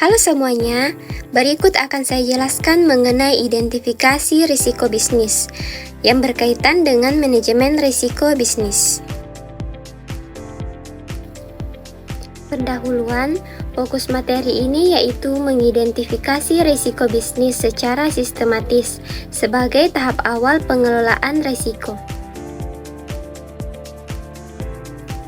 Halo semuanya, berikut akan saya jelaskan mengenai identifikasi risiko bisnis yang berkaitan dengan manajemen risiko bisnis. Pendahuluan, fokus materi ini yaitu mengidentifikasi risiko bisnis secara sistematis sebagai tahap awal pengelolaan risiko.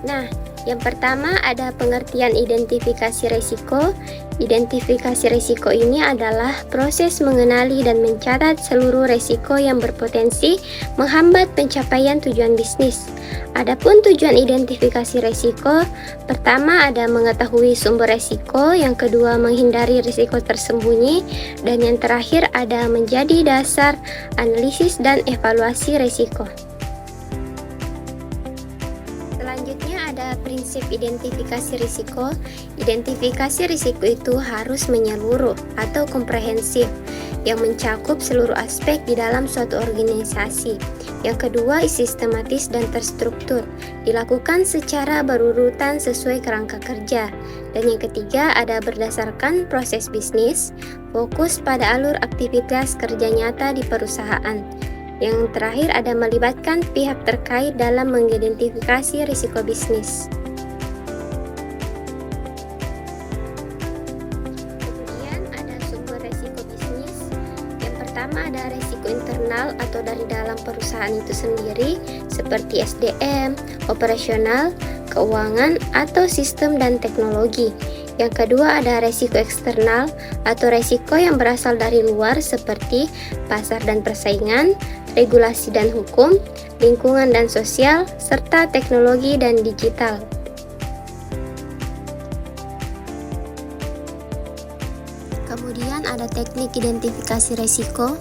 Nah, yang pertama ada pengertian identifikasi risiko. Identifikasi risiko ini adalah proses mengenali dan mencatat seluruh risiko yang berpotensi menghambat pencapaian tujuan bisnis. Adapun tujuan identifikasi risiko, pertama ada mengetahui sumber risiko, yang kedua menghindari risiko tersembunyi, dan yang terakhir ada menjadi dasar analisis dan evaluasi risiko. Selanjutnya ada prinsip identifikasi risiko. Identifikasi risiko itu harus menyeluruh atau komprehensif yang mencakup seluruh aspek di dalam suatu organisasi. Yang kedua, sistematis dan terstruktur, dilakukan secara berurutan sesuai kerangka kerja. Dan yang ketiga ada berdasarkan proses bisnis, fokus pada alur aktivitas kerja nyata di perusahaan. Yang terakhir ada melibatkan pihak terkait dalam mengidentifikasi risiko bisnis. Kemudian ada sumber risiko bisnis. Yang pertama ada risiko internal atau dari dalam perusahaan itu sendiri, seperti SDM, operasional, keuangan, atau sistem dan teknologi. Yang kedua ada risiko eksternal atau risiko yang berasal dari luar seperti pasar dan persaingan, regulasi dan hukum, lingkungan dan sosial, serta teknologi dan digital. Kemudian ada teknik identifikasi risiko.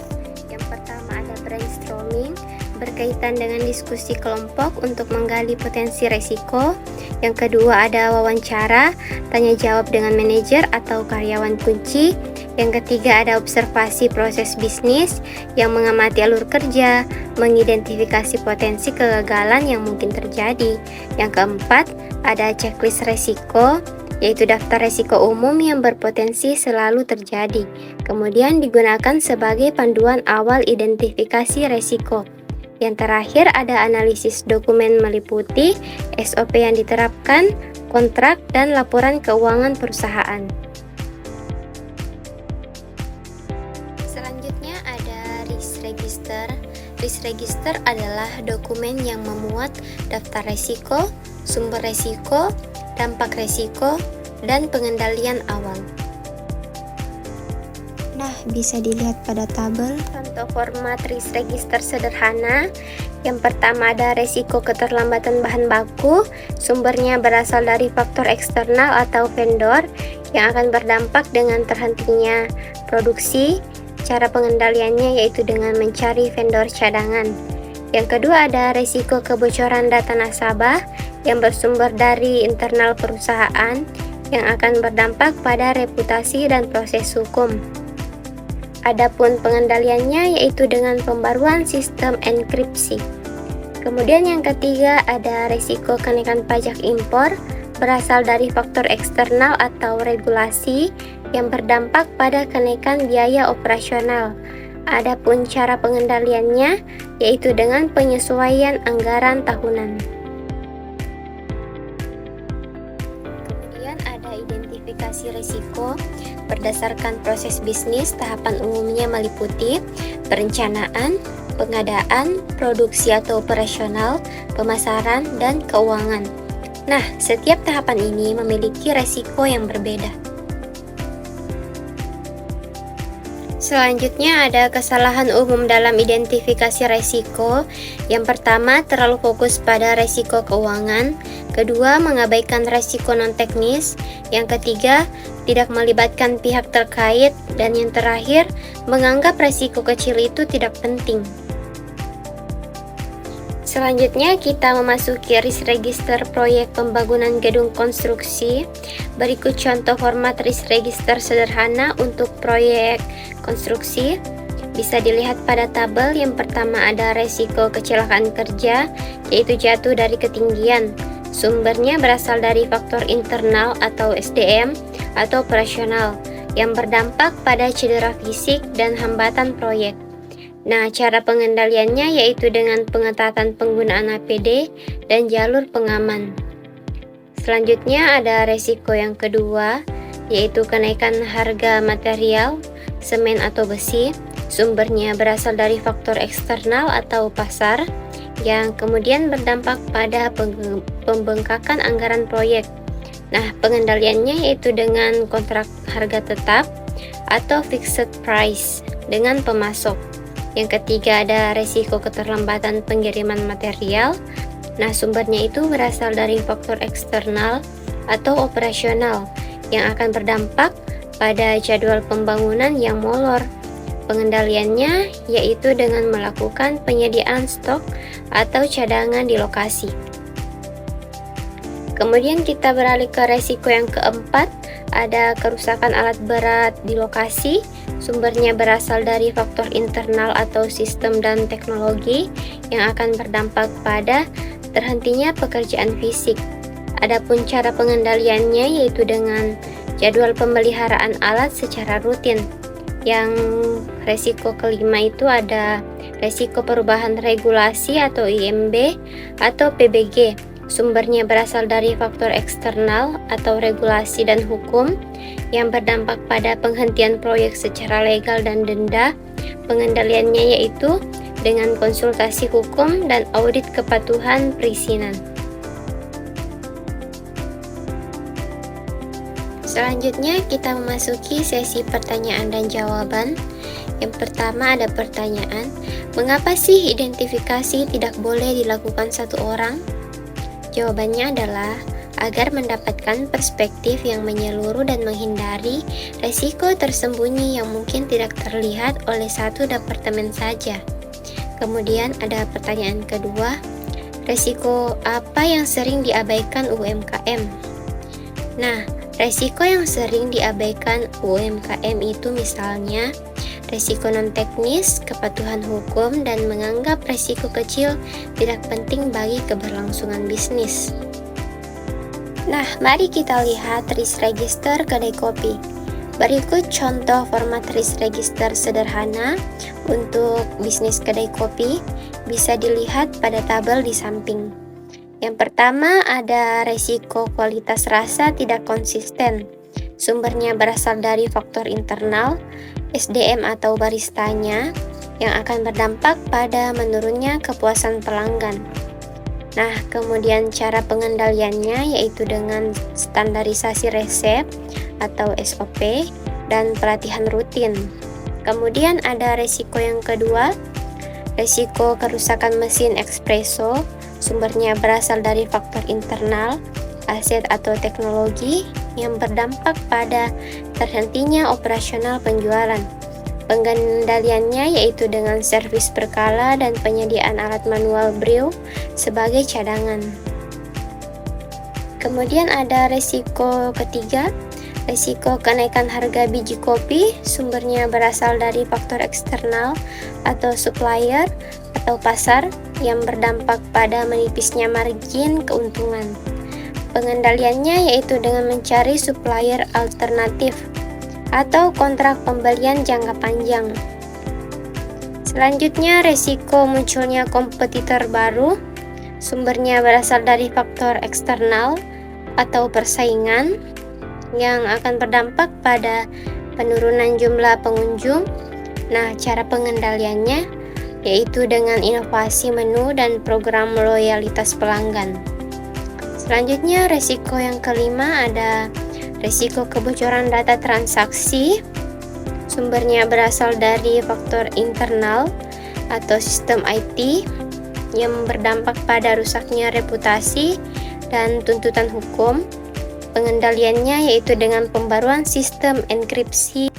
Yang pertama ada brainstorming, berkaitan dengan diskusi kelompok untuk menggali potensi risiko. Yang kedua ada wawancara, tanya jawab dengan manajer atau karyawan kunci. Yang ketiga ada observasi proses bisnis yang mengamati alur kerja, mengidentifikasi potensi kegagalan yang mungkin terjadi. Yang keempat ada checklist risiko, yaitu daftar risiko umum yang berpotensi selalu terjadi. Kemudian digunakan sebagai panduan awal identifikasi risiko. Yang terakhir ada analisis dokumen meliputi SOP yang diterapkan, kontrak, dan laporan keuangan perusahaan. Selanjutnya ada risk register. Risk register adalah dokumen yang memuat daftar risiko, sumber risiko, dampak risiko, dan pengendalian awal. Nah, bisa dilihat pada tabel. Contoh format risk register sederhana. Yang pertama ada risiko keterlambatan bahan baku. Sumbernya berasal dari faktor eksternal atau vendor yang akan berdampak dengan terhentinya produksi. Cara pengendaliannya yaitu dengan mencari vendor cadangan. Yang kedua ada risiko kebocoran data nasabah yang bersumber dari internal perusahaan yang akan berdampak pada reputasi dan proses hukum. Adapun pengendaliannya yaitu dengan pembaruan sistem enkripsi. Kemudian yang ketiga ada risiko kenaikan pajak impor berasal dari faktor eksternal atau regulasi yang berdampak pada kenaikan biaya operasional. Adapun cara pengendaliannya yaitu dengan penyesuaian anggaran tahunan. Kemudian ada identifikasi risiko. Berdasarkan proses bisnis, tahapan umumnya meliputi perencanaan, pengadaan, produksi atau operasional, pemasaran, dan keuangan. Nah, setiap tahapan ini memiliki risiko yang berbeda. Selanjutnya ada kesalahan umum dalam identifikasi risiko. Yang pertama, terlalu fokus pada risiko keuangan. Kedua, mengabaikan risiko non-teknis. Yang ketiga, tidak melibatkan pihak terkait. Dan yang terakhir, menganggap risiko kecil itu tidak penting. Selanjutnya kita memasuki risk register proyek pembangunan gedung konstruksi. Berikut contoh format risk register sederhana untuk proyek konstruksi. Bisa dilihat pada tabel. Yang pertama ada risiko kecelakaan kerja, yaitu jatuh dari ketinggian. Sumbernya berasal dari faktor internal atau SDM atau operasional. yang berdampak pada cedera fisik dan hambatan proyek. Nah, cara pengendaliannya yaitu dengan pengetatan penggunaan APD dan jalur pengaman. Selanjutnya ada resiko yang kedua, yaitu kenaikan harga material, semen atau besi. Sumbernya berasal dari faktor eksternal atau pasar, yang kemudian berdampak pada pembengkakan anggaran proyek. Nah, pengendaliannya yaitu dengan kontrak harga tetap atau fixed price dengan pemasok. Yang ketiga ada resiko keterlambatan pengiriman material. Nah, sumbernya itu berasal dari faktor eksternal atau operasional yang akan berdampak pada jadwal pembangunan yang molor. Pengendaliannya yaitu dengan melakukan penyediaan stok atau cadangan di lokasi. Kemudian kita beralih ke resiko yang keempat, ada kerusakan alat berat di lokasi. Sumbernya berasal dari faktor internal atau sistem dan teknologi yang akan berdampak pada terhentinya pekerjaan fisik. Adapun cara pengendaliannya yaitu dengan jadwal pemeliharaan alat secara rutin. Yang resiko kelima itu ada resiko perubahan regulasi atau IMB atau PBG. Sumbernya berasal dari faktor eksternal atau regulasi dan hukum yang berdampak pada penghentian proyek secara legal dan denda. Pengendaliannya yaitu dengan konsultasi hukum dan audit kepatuhan perizinan. Selanjutnya kita memasuki sesi pertanyaan dan jawaban. Yang pertama ada pertanyaan, mengapa sih identifikasi tidak boleh dilakukan satu orang? Jawabannya adalah agar mendapatkan perspektif yang menyeluruh dan menghindari resiko tersembunyi yang mungkin tidak terlihat oleh satu departemen saja. Kemudian ada pertanyaan kedua, resiko apa yang sering diabaikan UMKM? Nah, resiko yang sering diabaikan UMKM itu misalnya resiko non-teknis, kepatuhan hukum, dan menganggap resiko kecil tidak penting bagi keberlangsungan bisnis. Nah, mari kita lihat risk register kedai kopi. Berikut contoh format risk register sederhana untuk bisnis kedai kopi, bisa dilihat pada tabel di samping. Yang pertama ada resiko kualitas rasa tidak konsisten. Sumbernya berasal dari faktor internal, SDM atau baristanya, yang akan berdampak pada menurunnya kepuasan pelanggan. Nah, kemudian cara pengendaliannya yaitu dengan standarisasi resep atau SOP dan pelatihan rutin. Kemudian ada resiko yang kedua, resiko kerusakan mesin espresso. Sumbernya berasal dari faktor internal, aset atau teknologi yang berdampak pada terhentinya operasional penjualan. Pengendaliannya yaitu dengan servis berkala dan penyediaan alat manual brew sebagai cadangan. Kemudian ada resiko ketiga, resiko kenaikan harga biji kopi. Sumbernya berasal dari faktor eksternal atau supplier atau pasar yang berdampak pada menipisnya margin keuntungan. Pengendaliannya yaitu dengan mencari supplier alternatif atau kontrak pembelian jangka panjang. Selanjutnya, resiko munculnya kompetitor baru. Sumbernya berasal dari faktor eksternal atau persaingan yang akan berdampak pada penurunan jumlah pengunjung. Nah, cara pengendaliannya yaitu dengan inovasi menu dan program loyalitas pelanggan. Selanjutnya, resiko yang kelima ada resiko kebocoran data transaksi. Sumbernya berasal dari faktor internal atau sistem IT yang berdampak pada rusaknya reputasi dan tuntutan hukum. Pengendaliannya yaitu dengan pembaruan sistem enkripsi